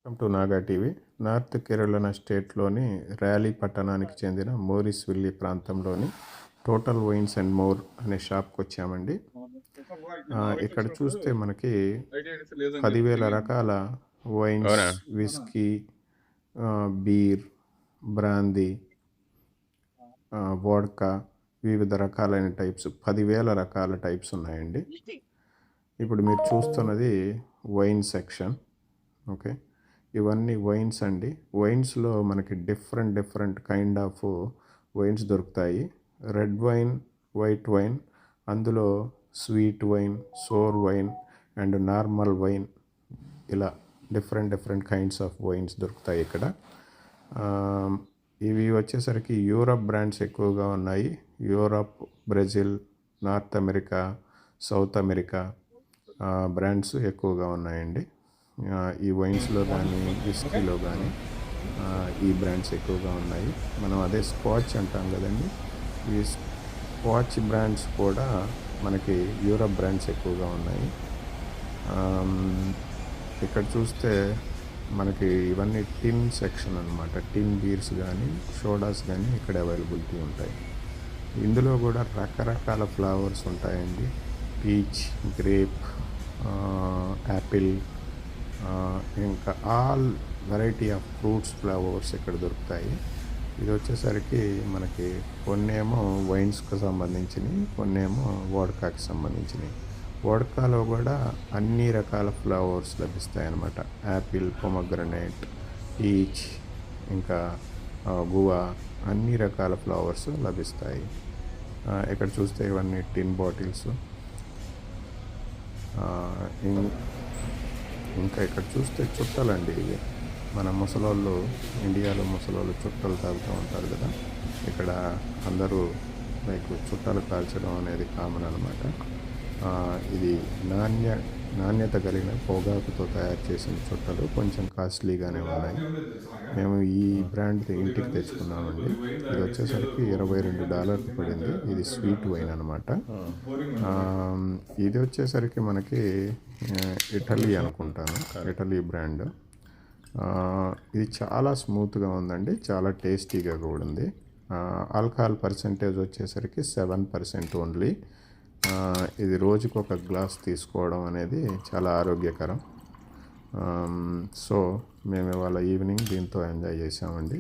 Welcome to Naga TV. North Carolina స్టేట్లోని Raleigh పట్టణానికి చెందిన మోరిస్విల్లీ ప్రాంతంలోని టోటల్ వైన్స్ అండ్ మోర్ అనే షాప్కి వచ్చామండి. ఇక్కడ చూస్తే మనకి 10,000 రకాల wines, whisky, beer, brandy, vodka, వివిధ రకాలైన టైప్స్ 10,000 రకాల టైప్స్ ఉన్నాయండి. ఇప్పుడు మీరు చూస్తున్నది వైన్ సెక్షన్. ఓకే, ఇవన్నీ వైన్స్ అండి. వైన్స్లో మనకి డిఫరెంట్ కైండ్ ఆఫ్ వైన్స్ దొరుకుతాయి. రెడ్ వైన్, వైట్ వైన్, అందులో sweet wine, sour wine and normal wine, ఇలా డిఫరెంట్ కైండ్స్ ఆఫ్ వైన్స్ దొరుకుతాయి ఇక్కడ. ఇవి వచ్చేసరికి యూరప్ బ్రాండ్స్ ఎక్కువగా ఉన్నాయి. Europe, Brazil, North America, South America brands ఎక్కువగా ఉన్నాయండి. ఈ వైన్స్లో కానీ విస్కీలో కానీ ఈ బ్రాండ్స్ ఎక్కువగా ఉన్నాయి. మనం అదే స్కాచ్ అంటాం కదండి, ఈ స్కాచ్ బ్రాండ్స్ కూడా మనకి యూరప్ బ్రాండ్స్ ఎక్కువగా ఉన్నాయి. ఇక్కడ చూస్తే మనకి ఇవన్నీ టిన్ సెక్షన్ అన్నమాట. టిన్ బీర్స్ కానీ సోడాస్ కానీ ఇక్కడ అవైలబిలిటీ ఉంటాయి. ఇందులో కూడా రకరకాల ఫ్లేవర్స్ ఉంటాయండి. పీచ్, గ్రేప్, యాపిల్, ఇంకా all variety of fruits flavours ఇక్కడ దొరుకుతాయి. ఇది వచ్చేసరికి మనకి కొన్నేమో వైన్స్కి సంబంధించినవి, కొన్నేమో వోడ్కాకి సంబంధించినవి. వోడ్కాలో కూడా అన్ని రకాల ఫ్లేవర్స్ లభిస్తాయి అన్నమాట. యాపిల్, పొమగ్రనేట్, పీచ్, ఇంకా గువా, అన్ని రకాల ఫ్లేవర్స్ లభిస్తాయి. ఇక్కడ చూస్తే ఇవన్నీ టిన్ బాటిల్స్. ఇంకా ఇక్కడ చూస్తే చుట్టలండి. ఇవి మన ముసలోళ్ళు, ఇండియాలో ముసలోళ్ళు చుట్టలు తాగుతూ ఉంటారు కదా, ఇక్కడ అందరూ లైక్ చుట్టాలు కాల్చడం అనేది కామన్ అనమాట. ఇది నాణ్యత కలిగిన పొగాకుతో తయారు చేసిన చుట్టలు, కొంచెం కాస్ట్లీగానే ఉన్నాయి. మేము ఈ బ్రాండ్ ఇంటికి తెచ్చుకున్నామండి. ఇది వచ్చేసరికి $22 పడింది. ఇది స్వీట్ వైన్ అనమాట. ఇది వచ్చేసరికి మనకి ఇటలీ అనుకుంటాను, ఇటలీ బ్రాండ్. ఇది చాలా స్మూత్గా ఉందండి, చాలా టేస్టీగా కూడా ఉంది. ఆల్కహాల్ పర్సెంటేజ్ వచ్చేసరికి 7% ఓన్లీ. ఇది రోజుకు ఒక గ్లాస్ తీసుకోవడం అనేది చాలా ఆరోగ్యకరం. సో మేము ఇవాళ ఈవినింగ్ దీంతో ఎంజాయ్ చేసామండి.